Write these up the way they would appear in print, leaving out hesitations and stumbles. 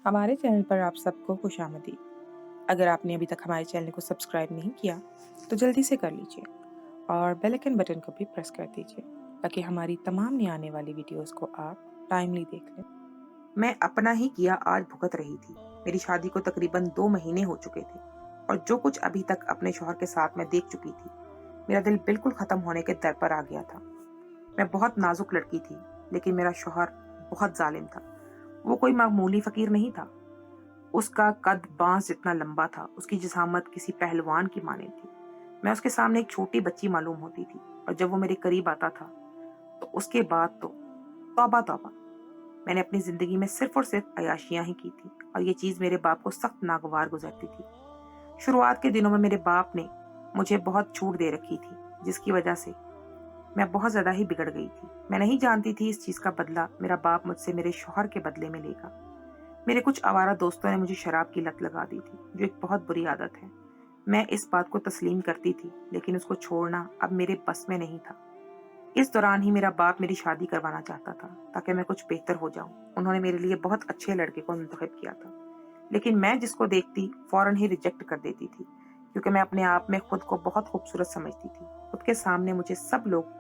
हमारे चैनल पर आप सबको खुशामदीद। अगर आपने अभी तक हमारे चैनल को सब्सक्राइब नहीं किया तो जल्दी से कर लीजिए और बेल आइकन बटन को भी प्रेस कर दीजिए ताकि हमारी तमाम नई आने वाली वीडियोस को आप टाइमली देख लें। मैं अपना ही किया आज भुगत रही थी। मेरी शादी को तकरीबन 2 महीने हो चुके थे और जो कुछ अभी तक अपने शौहर के साथ मैं देख चुकी थी, मेरा दिल बिल्कुल खत्म होने के दर पर आ गया था। मैं बहुत नाजुक लड़की थी, लेकिन मेरा शौहर बहुत जालिम था। वो कोई मामूली फकीर नहीं था। उसका कद बांस जितना लंबा था, उसकी जिसामत किसी पहलवान की माने थी। मैं उसके सामने एक छोटी बच्ची मालूम होती थी और जब वो मेरे करीब आता था तो उसके बाद तो तौबा तौबा। मैंने अपनी जिंदगी में सिर्फ और सिर्फ अयाशियां ही की थी और ये चीज मेरे बाप को सख्त नागवार गुजरती थी। शुरुआत के दिनों में मेरे बाप ने मुझे बहुत छूट दे रखी थी, जिसकी वजह से मैं बहुत ज्यादा ही बिगड़ गई थी। मैं नहीं जानती थी इस चीज का बदला मेरा बाप मुझसे मेरे शौहर के बदले में लेगा। मेरे कुछ आवारा दोस्तों ने मुझे शराब की लत लगा दी थी, जो एक बहुत बुरी आदत है। मैं इस बात को तस्लीम करती थी, लेकिन उसको छोड़ना अब मेरे बस में नहीं था। इस दौरान ही मेरा बाप मेरी शादी करवाना चाहता था ताकि मैं कुछ बेहतर हो जाऊं। उन्होंने मेरे लिए बहुत अच्छे लड़के को मुंतखब किया था, लेकिन मैं जिसको देखती फौरन ही रिजेक्ट कर देती थी, क्योंकि मैं अपने आप में खुद को बहुत खूबसूरत समझती थी। खुद के सामने मुझे सब लोग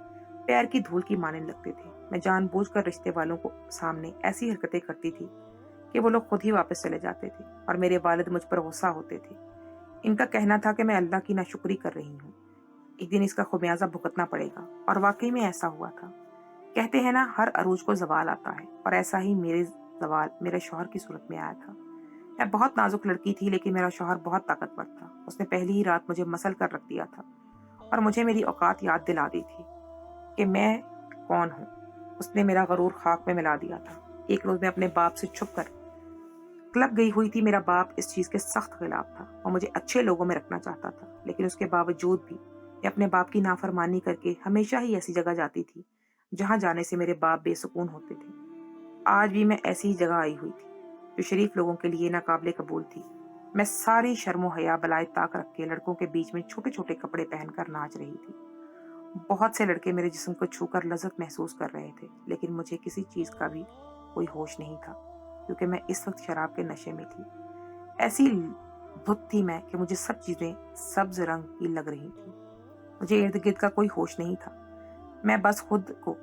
पैर की धूल की मानने लगते थे। मैं जानबूझकर रिश्ते वालों को सामने ऐसी हरकतें करती थी कि वो लोग खुद ही वापस चले जाते थे और मेरे वालिद मुझ पर गुस्सा होते थे। इनका कहना था कि मैं अल्लाह की नाशुक्री कर रही हूँ, एक दिन इसका खुमियाजा भुगतना पड़ेगा, और वाकई में ऐसा हुआ था। कहते हैं ना, हर अरूज को जवाल आता है, और ऐसा ही मेरे जवाल मेरे शौहर की सूरत में आया था। मैं बहुत नाजुक लड़की थी, लेकिन मेरा शौहर बहुत ताकतवर था। उसने पहली ही रात मुझे मसल कर रख दिया था और मुझे मेरी औकात याद दिला दी थी कि मैं कौन हूँ। उसने मेरा गरूर खाक में मिला दिया था। एक रोज मैं अपने बाप से छुप कर क्लब गई हुई थी। मेरा बाप इस चीज के सख्त खिलाफ था और मुझे अच्छे लोगों में रखना चाहता था, लेकिन उसके बावजूद भी मैं अपने बाप की नाफरमानी करके हमेशा ही ऐसी जगह जाती थी जहां जाने से मेरे बाप बेसुकून होते थे। आज भी मैं ऐसी ही जगह आई हुई थी जो शरीफ लोगों के लिए नाकाबिले कबूल थी। मैं सारी शर्मो हया बलाए ताक रख के लड़कों के बीच में छोटे छोटे कपड़े पहनकर नाच रही थी। बहुत से लड़के मेरे जिस्म को छूकर लज्जत महसूस कर रहे थे, लेकिन मुझे किसी चीज का भी कोई होश नहीं था, क्योंकि मैं इस वक्त शराब के नशे में थी। ऐसी धुत थी मैं कि मुझे सब चीजें सब्ज रंग की लग रही थी। मुझे इर्द गिर्द का कोई होश नहीं था। मैं बस खुद को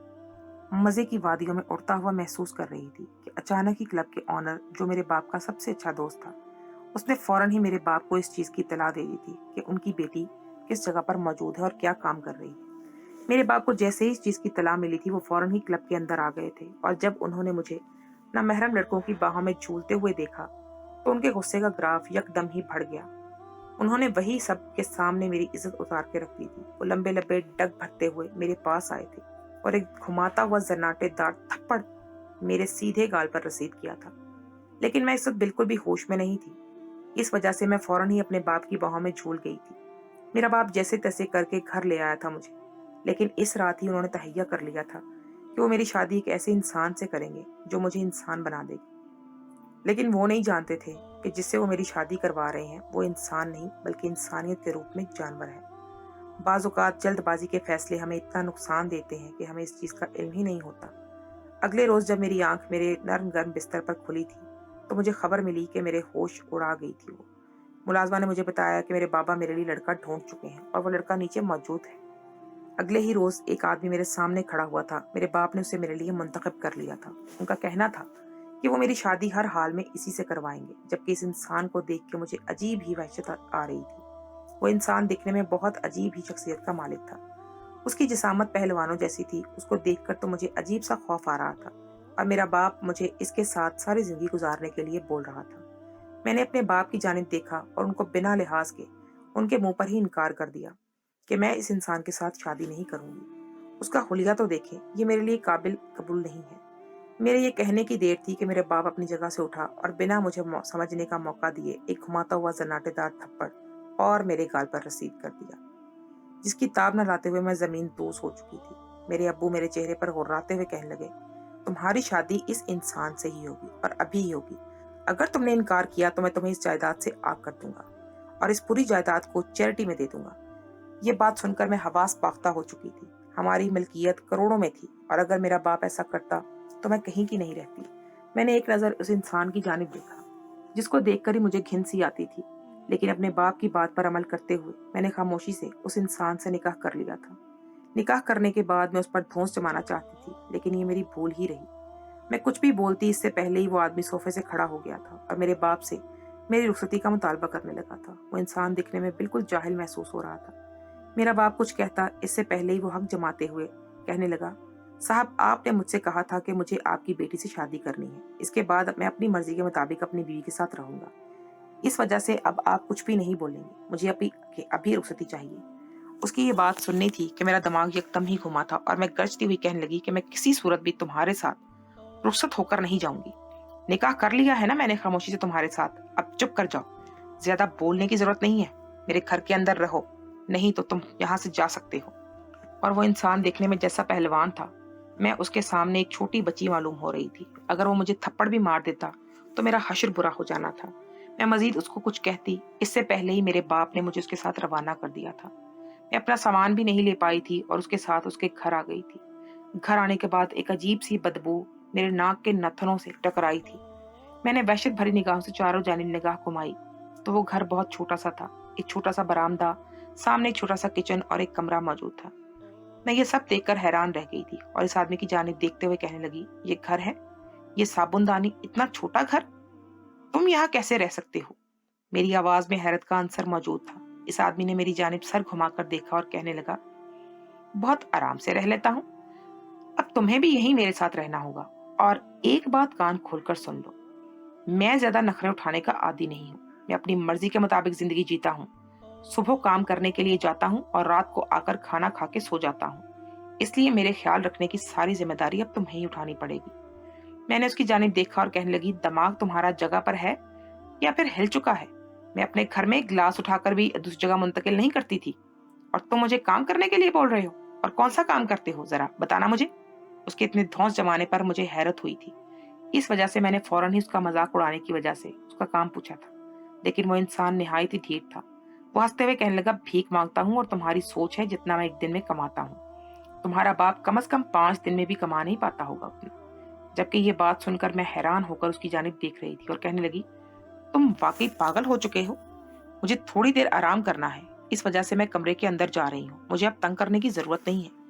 मजे की वादियों में उड़ता हुआ महसूस कर रही थी कि अचानक ही क्लब के ऑनर, जो मेरे बाप का सबसे अच्छा दोस्त था, उसने फौरन ही मेरे बाप को इस चीज की इत्तला दे दी थी कि उनकी बेटी किस जगह पर मौजूद है और क्या काम कर रही है। मेरे बाप को जैसे ही इस चीज की इत्तला मिली थी, वो फौरन ही क्लब के अंदर आ गए थे, और जब उन्होंने मुझे नामहरम लड़कों की बाहों में झूलते हुए देखा तो उनके गुस्से का ग्राफ यकदम ही बढ़ गया। उन्होंने वही सब के सामने मेरी इज्जत उतार के रख दी थी। वो लंबे लंबे डग भरते हुए मेरे पास आए थे और एक घुमाता हुआ जन्नाटेदार थप्पड़ मेरे सीधे गाल पर रसीद किया था। लेकिन मैं इस वक्त बिल्कुल भी होश में नहीं थी। इस वजह से मैं फौरन ही अपने बाप की बाहों में झूल गई थी। मेरा बाप जैसे तैसे करके घर ले आया था मुझे, लेकिन इस रात ही उन्होंने तहैया कर लिया था कि वो मेरी शादी एक ऐसे इंसान से करेंगे जो मुझे इंसान बना देगी। लेकिन वो नहीं जानते थे कि जिससे वो मेरी शादी करवा रहे हैं वो इंसान नहीं, बल्कि इंसानियत के रूप में जानवर है। बाज़ औक़ात जल्दबाजी के फैसले हमें इतना नुकसान देते हैं कि हमें इस चीज़ का इल्म ही नहीं होता। अगले रोज़ जब मेरी आंख मेरे नर्म गर्म बिस्तर पर खुली थी तो मुझे खबर मिली कि मेरे होश उड़ा गई थी। वो मुलाजमा ने मुझे बताया कि मेरे बाबा मेरे लिए लड़का ढूंढ चुके हैं और वो लड़का नीचे मौजूद है। अगले ही रोज एक आदमी मेरे सामने खड़ा हुआ था। मेरे बाप ने उसे मेरे लिए मुंतखब कर लिया था। उनका कहना था कि वो मेरी शादी हर हाल में इसी से करवाएंगे, जबकि इस इंसान को देख के मुझे अजीब ही वहशत आ रही थी। वो इंसान दिखने में बहुत अजीब ही शख्सियत का मालिक था। उसकी जिसामत पहलवानों जैसी थी। उसको देखकर तो मुझे अजीब सा खौफ आ रहा था, और मेरा बाप मुझे इसके साथ सारी जिंदगी गुजारने के लिए बोल रहा था। मैंने अपने बाप की जानिब देखा और उनको बिना लिहाज के उनके मुंह पर ही इनकार कर दिया कि मैं इस इंसान के साथ शादी नहीं करूंगी। उसका हुलिया तो देखें, ये मेरे लिए काबिल कबूल नहीं है। मेरे ये कहने की देर थी कि मेरे बाप अपनी जगह से उठा और बिना मुझे समझने का मौका दिए एक घुमाता हुआ जन्नाटेदार थप्पड़ और मेरे गाल पर रसीद कर दिया, जिसकी ताब न लाते हुए मैं जमीन दोष हो चुकी थी। मेरे अब्बू मेरे चेहरे पर गुर्राते हुए कहने लगे, तुम्हारी शादी इस इंसान से ही होगी और अभी ही होगी। अगर तुमने इनकार किया तो मैं तुम्हें इस जायदाद से आग कर दूंगा और इस पूरी जायदाद को चैरिटी में दे दूंगा। ये बात सुनकर मैं हवास पाख्ता हो चुकी थी। हमारी मिल्कियत करोड़ों में थी, और अगर मेरा बाप ऐसा करता तो मैं कहीं की नहीं रहती। मैंने एक नजर उस इंसान की जानिब देखा। जिसको देखकर ही मुझे घिन सी आती थी। लेकिन अपने बाप की बात पर अमल करते हुए मैंने खामोशी से उस इंसान से निकाह कर लिया था। निकाह करने के बाद मैं उस पर धौंस जमाना चाहती थी, लेकिन ये मेरी भूल ही रही। मैं कुछ भी बोलती इससे पहले ही वो आदमी सोफे से खड़ा हो गया था और मेरे बाप से मेरी रुखसती का मुतालबा करने लगा था। वो इंसान दिखने में बिल्कुल जाहिल महसूस हो रहा था। मेरा बाप कुछ कहता इससे पहले ही वो हक जमाते हुए कहने लगा, साहब आपने मुझसे कहा था कि मुझे आपकी बेटी से शादी करनी है। इसके बाद मैं अपनी मर्जी के मुताबिक अपनी बीवी के साथ रहूंगा। इस वजह से अब आप कुछ भी नहीं बोलेंगे। मुझे अभी रुखसती चाहिए। उसकी ये बात सुननी थी कि मेरा दिमाग एकदम ही घुमा था और मैं गरजती हुई कहने लगी कि मैं किसी सूरत भी तुम्हारे साथ रुखसत होकर नहीं जाऊंगी। निकाह कर लिया है ना मैंने खामोशी से तुम्हारे साथ, अब चुप कर जाओ। ज्यादा बोलने की जरूरत नहीं है। मेरे घर के अंदर रहो, नहीं तो तुम यहाँ से जा सकते हो। और वो इंसान देखने में जैसा पहलवान था, मैं उसके सामने एक छोटी बच्ची मालूम हो रही थी। अगर वो मुझे थप्पड़ भी मार देता तो मेरा हश्र बुरा हो जाना था। मैं मजीद उसको कुछ कहती इससे पहले ही मेरे बाप ने मुझे उसके साथ रवाना कर दिया था। मैं अपना सामान भी नहीं ले पाई थी और उसके साथ उसके घर आ गई थी। घर आने के बाद एक अजीब सी बदबू मेरे नाक के नथनों से टकराई थी। मैंने वहशत भरी निगाहों से चारों जानिब निगाह घुमाई तो वो घर बहुत छोटा सा था। एक छोटा सा बरामदा, सामने एक छोटा सा किचन और एक कमरा मौजूद था। मैं ये सब देखकर हैरान रह गई थी और इस आदमी की जानिब देखते हुए कहने लगी, ये घर है? ये साबुनदानी, इतना छोटा घर? तुम यहाँ कैसे रह सकते हो? मेरी आवाज में हैरत का अंसर मौजूद था। इस आदमी ने मेरी जानिब सर घुमाकर देखा और कहने लगा, बहुत आराम से रह लेता हूँ। अब तुम्हें भी यहीं मेरे साथ रहना होगा। और एक बात कान खोलकर सुन लो, मैं ज्यादा नखरे उठाने का आदी नहीं हूँ। मैं अपनी मर्जी के मुताबिक जिंदगी जीता हूँ। सुबह काम करने के लिए जाता हूँ और रात को आकर खाना खा के सो जाता हूँ। इसलिए मेरे ख्याल रखने की सारी जिम्मेदारी अब तुम्हें ही उठानी पड़ेगी। मैंने उसकी जानिब देखा और कहने लगी, दिमाग तुम्हारा जगह पर है या फिर हिल चुका है? मैं अपने घर में गिलास उठाकर भी दूसरी जगह मुंतकिल नहीं करती थी और तुम मुझे काम करने के लिए बोल रहे हो? और कौन सा काम करते हो, जरा बताना मुझे। उसके इतने धौंस जमाने पर मुझे हैरत हुई थी। इस वजह से मैंने फौरन ही उसका मजाक उड़ाने की वजह से उसका काम पूछा था। लेकिन वो इंसान निहायत ही ठीक था। वो हंसते हुए कहने लगा, भीख मांगता हूँ और तुम्हारी सोच है जितना मैं एक दिन में कमाता हूँ। तुम्हारा बाप कम से कम 5 दिन में भी कमा नहीं पाता होगा उतना। जबकि ये बात सुनकर मैं हैरान होकर उसकी जानिब देख रही थी और कहने लगी, तुम वाकई पागल हो चुके हो। मुझे थोड़ी देर आराम करना है, इस वजह से मैं कमरे के अंदर जा रही हूँ। मुझे अब तंग करने की जरूरत नहीं है।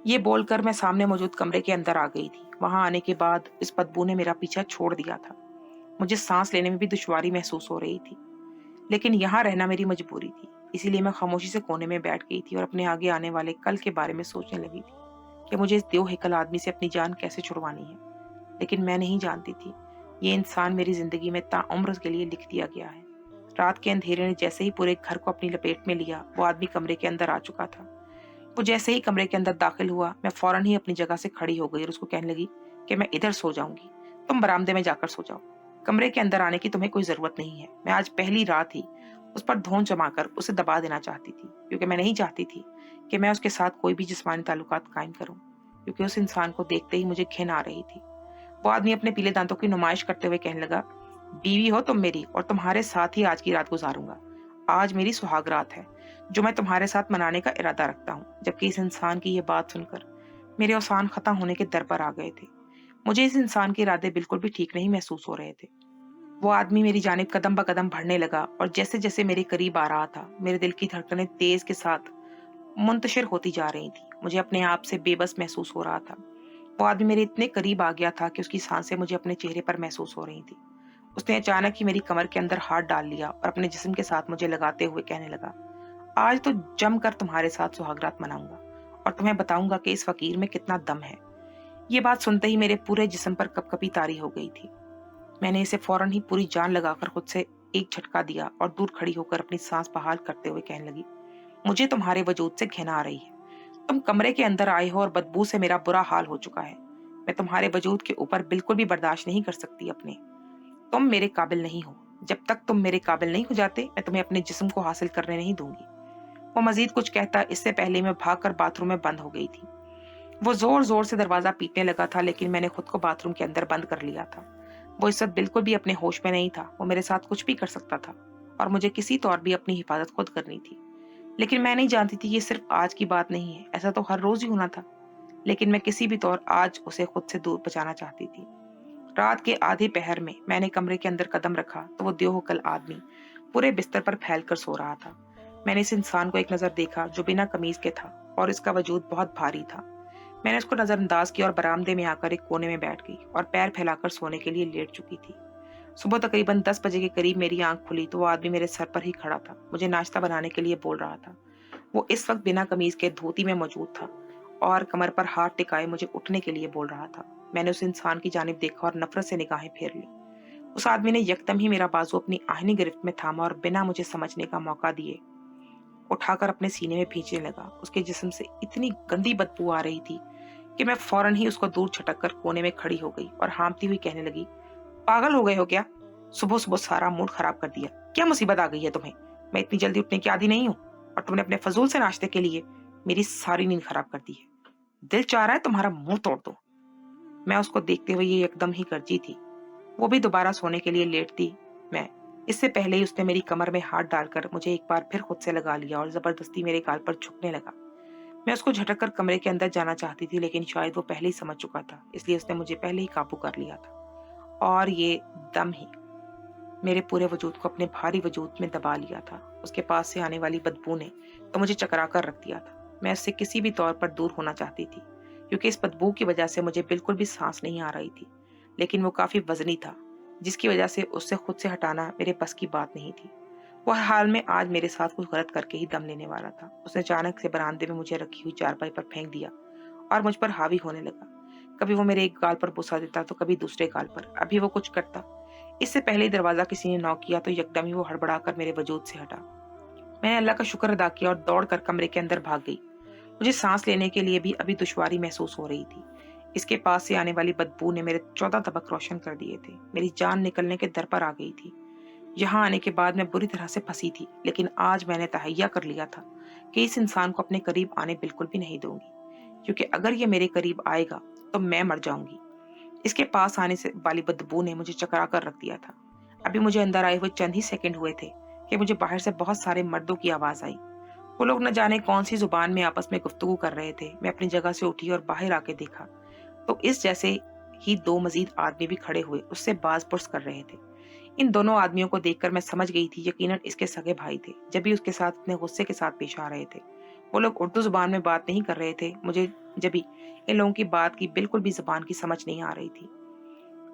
ये बोलकर मैं सामने मौजूद कमरे के अंदर आ गई थी। वहां आने के बाद इस बदबू ने मेरा पीछा छोड़ दिया था। मुझे सांस लेने में भी दुश्वारी महसूस हो रही थी, लेकिन यहाँ रहना मेरी मजबूरी थी। इसीलिए मैं खामोशी से कोने में बैठ गई थी और अपने आगे आने वाले कल के बारे में सोचने लगी थी कि मुझे इस देवहिकल आदमी से अपनी जान कैसे छुड़वानी है। लेकिन मैं नहीं जानती थी ये इंसान मेरी जिंदगी में ताउम्र के लिए लिख दिया गया है। रात के अंधेरे ने जैसे ही पूरे घर को अपनी लपेट में लिया, वो आदमी कमरे के अंदर आ चुका था। वो जैसे ही कमरे के अंदर दाखिल हुआ, मैं फौरन ही अपनी जगह से खड़ी हो गई और उसको कहने लगी कि मैं इधर सो जाऊंगी, तुम बरामदे में जाकर सो जाओ। कमरे के अंदर आने की तुम्हें कोई जरूरत नहीं है। मैं आज पहली रात ही उस पर धौन जमाकर उसे दबा देना चाहती थी, क्योंकि मैं नहीं चाहती थी कि मैं उसके साथ कोई भी जिस्मानी ताल्लुकात कायम करूं, क्योंकि उस इंसान को देखते ही मुझे घिन आ रही थी। वो आदमी अपने पीले दांतों की नुमाइश करते हुए कहने लगा, बीवी हो तुम मेरी और तुम्हारे साथ ही आज की रात गुजारूंगा। आज मेरी सुहाग रात है जो मैं तुम्हारे साथ मनाने का इरादा रखता हूँ। जबकि इस इंसान की ये बात सुनकर मेरे औसान खत्म होने के दर पर आ गए थे। मुझे इस इंसान के इरादे बिल्कुल भी ठीक नहीं महसूस हो रहे थे। वो आदमी मेरी जानिब कदम ब कदम बढ़ने लगा और जैसे जैसे मेरे करीब आ रहा था, मेरे दिल की धड़कनें तेज के साथ मुंतशिर होती जा रही थी। मुझे अपने आप से बेबस महसूस हो रहा था। वो आदमी मेरे इतने करीब आ गया था कि उसकी सांसें मुझे अपने चेहरे पर महसूस हो रही थी। उसने अचानक ही मेरी कमर के अंदर हाथ डाल लिया और अपने जिस्म के साथ मुझे लगाते हुए कहने लगा, आज तो जमकर तुम्हारे साथ सुहागरात मनाऊंगा और तुम्हें बताऊंगा कि इस फकीर में कितना दम है। ये बात सुनते ही मेरे पूरे जिस्म पर कपकपी तारी हो गई थी। मैंने इसे फौरन ही पूरी जान लगाकर खुद से एक झटका दिया और दूर खड़ी होकर अपनी सांस बहाल करते हुए कहने लगी, मुझे तुम्हारे वजूद से घिन आ रही है। तुम कमरे के अंदर आए हो और बदबू से मेरा बुरा हाल हो चुका है। मैं तुम्हारे वजूद के ऊपर बिल्कुल भी बर्दाश्त नहीं कर सकती अपने। तुम मेरे काबिल नहीं हो। जब तक तुम मेरे काबिल नहीं हो जाते, मैं तुम्हें अपने जिस्म को हासिल करने नहीं दूंगी। वो मजीद कुछ कहता इससे पहले मैं भागकर बाथरूम में बंद हो गई थी। वो जोर जोर से दरवाजा पीटने लगा था, लेकिन मैंने खुद को बाथरूम के अंदर बंद कर लिया था। वो इस वक्त बिल्कुल भी अपने होश में नहीं था। वो मेरे साथ कुछ भी कर सकता था और मुझे किसी तौर भी अपनी हिफाजत खुद करनी थी। लेकिन मैं नहीं जानती थी ये सिर्फ आज की बात नहीं है, ऐसा तो हर रोज ही होना था। लेकिन मैं किसी भी तौर आज उसे खुद से दूर बचाना चाहती थी। रात के आधे पहर में मैंने कमरे के अंदर कदम रखा तो वो देहोकल आदमी पूरे बिस्तर पर फैलकर सो रहा था। मैंने इस इंसान को एक नजर देखा जो बिना कमीज के था और इसका वजूद बहुत भारी था। मैंने उसको नजरअंदाज किया और बरामदे में आकर एक कोने में बैठ गई और पैर फैलाकर सोने के लिए लेट चुकी थी। सुबह तकरीबन 10 बजे के करीब मेरी आंख खुली तो वो आदमी मेरे सर पर ही खड़ा था, मुझे नाश्ता बनाने के लिए बोल रहा था। वो इस वक्त बिना कमीज के धोती में मौजूद था और कमर पर हाथ टिकाए मुझे उठने के लिए बोल रहा था। मैंने उस इंसान की जानिब देखा और नफरत से निगाहें फेर ली। उस आदमी ने यकदम ही मेरा बाजू अपनी आहनी गिरफ्त में थामा और बिना मुझे समझने का मौका दिए उठाकर अपने सीने में खींचने लगा। उसके जिस्म से इतनी गंदी बदबू आ रही थी कि मैं फौरन ही उसको दूर छटक कर कोने में खड़ी हो गई और हांफती हुई कहने लगी, पागल हो गए हो क्या? सुबह सुबह सारा मूड खराब कर दिया। क्या मुसीबत आ गई है तुम्हें? मैं इतनी जल्दी उठने की आदी नहीं हूँ और तुमने अपने फजूल से नाश्ते के लिए मेरी सारी नींद खराब कर दी है। दिल चाह रहा है तुम्हारा मुंह तोड़ दो। मैं उसको देखते हुए ये एकदम ही गर्जी थी। वो भी दोबारा सोने के लिए लेटती मैं इससे पहले ही उसने मेरी कमर में हाथ डालकर मुझे एक बार फिर खुद से लगा लिया और जबरदस्ती मेरे गाल पर झुकने लगा। मैं उसको झटक कर कमरे के अंदर जाना चाहती थी लेकिन शायद वो पहले ही समझ चुका था, इसलिए उसने मुझे पहले ही काबू कर लिया था और ये दम ही मेरे पूरे वजूद को अपने भारी वजूद में दबा लिया था। उसके पास से आने वाली बदबू ने तो मुझे चकरा कर रख दिया था। मैं उससे किसी भी तौर पर दूर होना चाहती थी क्योंकि इस बदबू की वजह से मुझे बिल्कुल भी सांस नहीं आ रही थी, लेकिन वो काफी वजनी था जिसकी वजह से उससे खुद से हटाना मेरे बस की बात नहीं थी। वो हर हाल में आज मेरे साथ कुछ गलत करके ही दम लेने वाला था। उसने अचानक से बरामदे में मुझे रखी हुई चारपाई पर फेंक दिया और मुझ पर हावी होने लगा। कभी वो मेरे एक गाल पर बुसा देता तो कभी दूसरे गाल पर। अभी वो कुछ करता, इससे पहले ही दरवाजा किसी ने नॉक किया तो यकदम ही वो हड़बड़ाकर मेरे वजूद से हटा। मैंने अल्लाह का शुक्र अदा किया और दौड़कर कमरे के अंदर भाग गई। मुझे सांस लेने के लिए भी अभी दुश्वारी महसूस हो रही थी। इसके पास से आने वाली बदबू ने मेरे 14 तबक रोशन कर दिए थे। मेरी जान निकलने के दर पर आ गई थी। यहाँ आने के बाद मैं बुरी तरह से फंसी थी, लेकिन आज मैंने तहैया कर लिया था कि इस इंसान को अपने करीब आने बिल्कुल भी नहीं दूंगी, क्योंकि अगर ये मेरे करीब आएगा तो मैं मर जाऊंगी। इसके पास आने से वाली बदबू ने मुझे चकरा कर रख दिया था। अभी मुझे अंदर आए हुए चंद ही सेकंड हुए थे कि मुझे बाहर से बहुत सारे मर्दों की आवाज आई। वो लोग न जाने कौन सी जुबान में आपस में गुफ्तगू कर रहे थे। मैं अपनी जगह से उठी और बाहर आके देखा तो इस जैसे ही दो मजीद आदमी भी खड़े हुए उससे बाज पुर्स कर रहे थे। इन दोनों आदमियों को देखकर मैं समझ गई थी यकीनन इसके सगे भाई थे, जब भी उसके साथ इतने गुस्से के साथ पेश आ रहे थे। वो लोग उर्दू जुबान में बात नहीं कर रहे थे। मुझे जब भी इन लोगों की बात की बिल्कुल भी जुबान की समझ नहीं आ रही थी।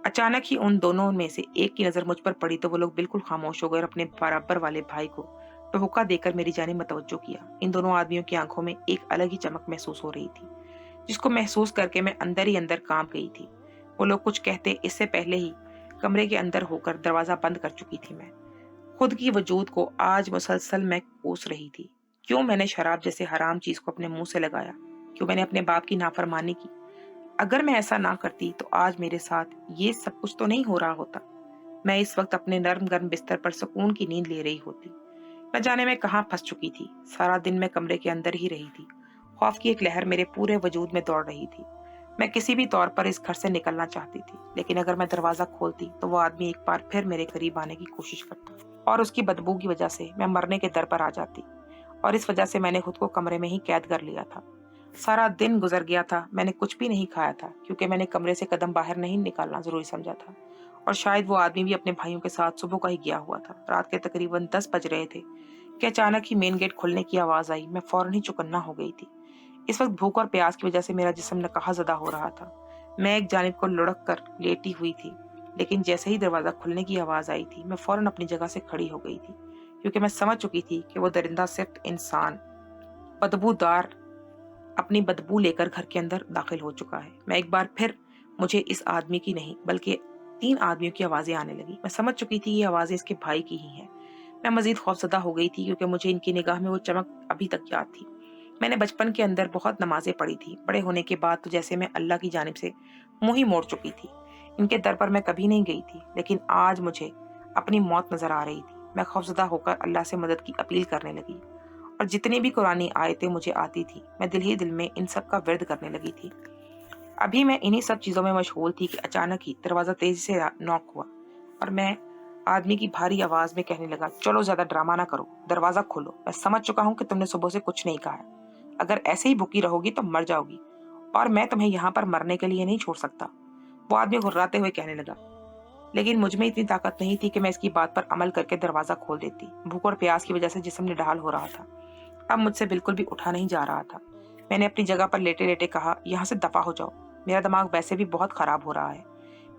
अचानक ही उन दोनों में से एक की नजर मुझ पर पड़ी तो वो लोग बिल्कुल खामोश हो गए और अपने बराबर वाले भाई को टहुका देकर मेरी जानिब मतवज्जो किया। इन दोनों आदमियों की आंखों में एक अलग ही चमक महसूस हो रही थी, जिसको महसूस करके मैं अंदर ही अंदर कांप गई थी। वो लोग कुछ कहते इससे पहले ही कमरे के अंदर होकर दरवाजा बंद कर चुकी थी। मैं खुद की वजूद को आज मुसलसल मैं कोस रही थी। क्यों मैंने शराब जैसे हराम चीज को अपने मुंह से लगाया? क्यों मैंने अपने बाप की नाफरमानी की? अगर मैं ऐसा ना करती तो आज मेरे साथ ये सब कुछ तो नहीं हो रहा होता। मैं इस वक्त अपने नर्म गर्म बिस्तर पर सुकून की नींद ले रही होती। न जाने मैं कहाँ फंस चुकी थी। सारा दिन मैं कमरे के अंदर ही रही थी। खौफ की एक लहर मेरे पूरे वजूद में दौड़ रही थी। मैं किसी भी तौर पर इस घर से निकलना चाहती थी, लेकिन अगर मैं दरवाजा खोलती तो वो आदमी एक बार फिर मेरे करीब आने की कोशिश करता और उसकी बदबू की वजह से मैं मरने के दर पर आ जाती। और इस वजह से मैंने खुद को कमरे में ही कैद कर लिया था। सारा दिन गुजर गया था, मैंने कुछ भी नहीं खाया था क्योंकि मैंने कमरे से कदम बाहर नहीं निकालना जरूरी समझा था। और शायद वो आदमी भी अपने भाइयों के साथ सुबह का ही गया हुआ था। रात के तकरीबन 10 बज रहे थे कि अचानक ही मेन गेट खुलने की आवाज आई। मैं फौरन ही चौकन्ना हो गई थी। इस वक्त भूख और प्यास की वजह से मेरा जिस्म नकाहजदा हो रहा था। मैं एक जानिब को लुढ़क कर लेटी हुई थी, लेकिन जैसे ही दरवाजा खुलने की आवाज आई थी मैं फौरन अपनी जगह से खड़ी हो गई थी, क्योंकि मैं समझ चुकी थी कि वो दरिंदा सिर्फ इंसान बदबूदार अपनी बदबू लेकर घर के अंदर दाखिल हो चुका है। मैं एक बार फिर मुझे इस आदमी की नहीं बल्कि 3 आदमियों की आवाजें आने लगी। मैं समझ चुकी थी ये आवाजें इसके भाई की ही हैं। मैं मजीद खौफजदा हो गई थी क्योंकि मुझे इनकी निगाह में वो चमक अभी तक याद थी। मैंने बचपन के अंदर बहुत नमाजें पढ़ी थी। बड़े होने के बाद तो जैसे मैं अल्लाह की जानिब से मुंह ही मोड़ चुकी थी। इनके दर पर मैं कभी नहीं गई थी, लेकिन आज मुझे अपनी मौत नजर आ रही थी। मैं खौफजदा होकर अल्लाह से मदद की अपील करने लगी और जितनी भी कुरानी आयतें मुझे आती थी मैं दिल ही दिल में इन सब का विर्द करने लगी थी। अभी मैं इन्हीं सब चीजों में मशगूल थी कि अचानक ही दरवाजा तेजी से नॉक हुआ और मैं आदमी की भारी आवाज में कहने लगा, चलो ज्यादा ड्रामा ना करो, दरवाजा खोलो। मैं समझ चुका हूँ कि तुमने सुबह से कुछ नहीं कहा है। अगर ऐसे ही भूखी रहोगी तो मर जाओगी और मैं तुम्हें यहाँ पर मरने के लिए नहीं छोड़ सकता। वो आदमी घुर्राते हुए कहने लगा, लेकिन मुझ में इतनी ताकत नहीं थी कि मैं इसकी बात पर अमल करके दरवाजा खोल देती। भूख और प्यास की वजह से जिस्म निढाल हो रहा था। अब मुझसे बिल्कुल भी उठा नहीं जा रहा था। मैंने अपनी जगह पर लेटे लेटे कहा, यहाँ से दफा हो जाओ, मेरा दिमाग वैसे भी बहुत खराब हो रहा है।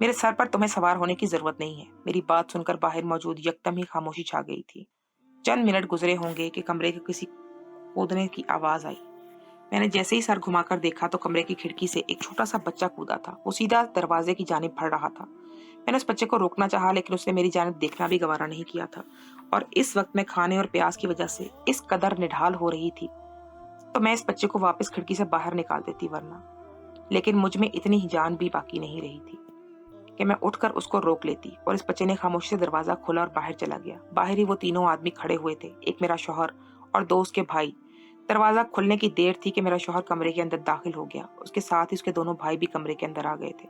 मेरे सर पर तुम्हें सवार होने की जरूरत नहीं है। मेरी बात सुनकर बाहर मौजूद यकदम ही खामोशी छा गई थी। चंद मिनट गुजरे होंगे कि कमरे के किसी कूदने की आवाज आई। मैंने जैसे ही सर घुमाकर देखा तो कमरे की खिड़की से एक छोटा सा बच्चा कूदा था। वो सीधा दरवाजे की जानिब बढ़ रहा था। मैंने उस बच्चे को रोकना चाहा, लेकिन उसने मेरी जानिब देखना भी गवारा नहीं किया था। और इस वक्त मैं खाने और प्यास की वजह से इस कदर निढाल हो रही थी तो मैं इस बच्चे को वापस खिड़की से बाहर निकाल देती, वरना। लेकिन मुझ में इतनी ही जान भी बाकी नहीं रही थी कि मैं उठकर उसको रोक लेती, और इस बच्चे ने खामोशी से दरवाजा खोला और बाहर चला गया। बाहर ही वो तीनों आदमी खड़े हुए थे, एक मेरा शौहर और दो उसके भाई। दरवाजा खुलने की देर थी कि मेरा शौहर कमरे के अंदर दाखिल हो गया। उसके साथ ही उसके दोनों भाई भी कमरे के अंदर आ गए थे।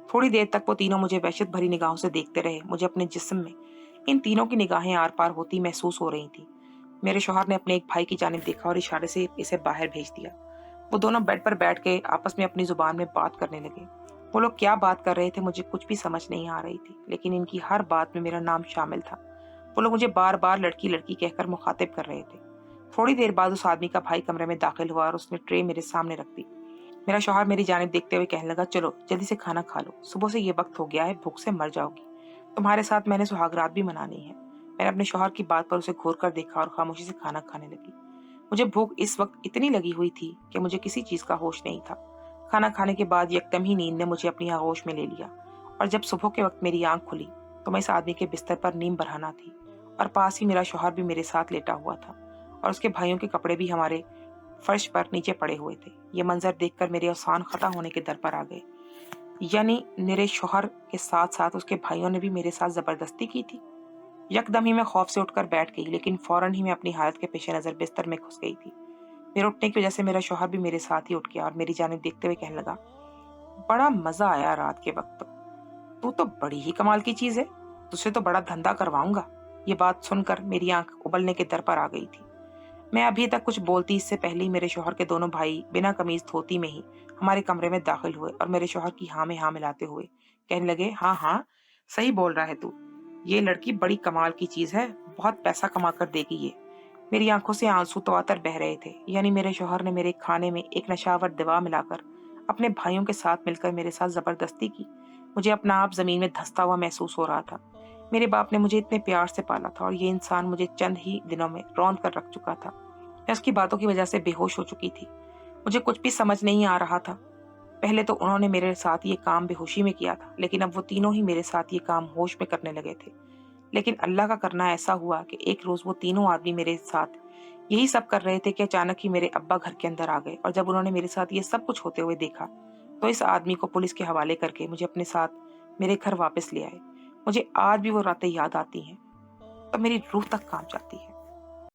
थोड़ी देर तक वो तीनों मुझे वहशत भरी निगाहों से देखते रहे। मुझे अपने जिस्म में इन तीनों की निगाहें आर पार होती महसूस हो रही थी। मेरे शौहर ने अपने एक भाई की जानिब देखा और इशारे से इसे बाहर भेज दिया। वो दोनों बेड पर बैठ के आपस में अपनी जुबान में बात करने लगे। वो लोग क्या बात कर रहे थे मुझे कुछ भी समझ नहीं आ रही थी, लेकिन इनकी हर बात में मेरा नाम शामिल था। वो लोग मुझे बार बार लड़की लड़की कहकर मुखातिब कर रहे थे। थोड़ी देर बाद उस आदमी का भाई कमरे में दाखिल हुआ और उसने ट्रे मेरे सामने रख दी। मेरा शौहर मेरी जानिब देखते हुए कहने लगा, चलो जल्दी से खाना खा लो, सुबह से ये वक्त हो गया है, भूख से मर जाओगी। तुम्हारे साथ मैंने सुहागरात भी मनानी है। मैंने अपने शौहर की बात पर उसे घूर कर देखा और खामोशी से खाना खाने लगी। मुझे भूख इस वक्त इतनी लगी हुई थी कि मुझे किसी चीज का होश नहीं था। खाना खाने के बाद यकदम ही नींद ने मुझे अपनी आगोश में ले लिया, और जब सुबह के वक्त मेरी आंख खुली तो मैं इस आदमी के बिस्तर पर नींद बरहाना थी, और पास ही मेरा शौहर भी मेरे साथ लेटा हुआ था, और उसके भाइयों के कपड़े भी हमारे फर्श पर नीचे पड़े हुए थे। ये मंजर देखकर मेरे औसान खता होने के दर पर आ गए। यानी मेरे शौहर के साथ साथ उसके भाइयों ने भी मेरे साथ जबरदस्ती की थी। यकदम ही मैं खौफ से उठकर बैठ गई, लेकिन फौरन ही मैं अपनी हालत के पेश नजर बिस्तर में घुस गई थी। मेरे उठने की वजह से मेरा शौहर भी मेरे साथ ही उठ गया और मेरी जानिब देखते हुए कहने लगा, बड़ा मजा आया रात के वक्त। तू तो बड़ी ही कमाल की चीज है, तुझसे तो बड़ा धंधा करवाऊंगा। ये बात सुनकर मेरी आंख उबलने के दर पर आ गई थी। मैं अभी तक कुछ बोलती इससे पहले ही मेरे शौहर के दोनों भाई बिना कमीज धोती में ही हमारे कमरे में दाखिल हुए और मेरे शौहर की हाँ में हाँ मिलाते हुए कहने लगे, हाँ हाँ सही बोल रहा है तू, ये लड़की बड़ी कमाल की चीज है, बहुत पैसा कमा कर देगी ये। मेरी आंखों से आंसू तवातर बह रहे थे। यानी मेरे शौहर ने मेरे खाने में एक नशावर दवा मिलाकर अपने भाइयों के साथ मिलकर मेरे साथ जबरदस्ती की। मुझे अपना आप जमीन में धंसता हुआ महसूस हो रहा था। मेरे बाप ने मुझे इतने प्यार से पाला था और ये इंसान मुझे चंद ही दिनों में रौंद कर रख चुका था। मैं उसकी बातों की वजह से बेहोश हो चुकी थी। मुझे कुछ भी समझ नहीं आ रहा था। पहले तो उन्होंने मेरे साथ ये काम बेहोशी में किया था, लेकिन अब वो तीनों ही मेरे साथ ये काम होश में करने लगे थे। लेकिन अल्लाह का करना ऐसा हुआ कि एक रोज वो तीनों आदमी मेरे साथ यही सब कर रहे थे कि अचानक ही मेरे अब्बा घर के अंदर आ गए, और जब उन्होंने मेरे साथ ये सब कुछ होते हुए देखा तो इस आदमी को पुलिस के हवाले करके मुझे अपने साथ मेरे घर वापस ले आए। मुझे आज भी वो रातें याद आती हैं तो मेरी रूह तक कांप जाती है।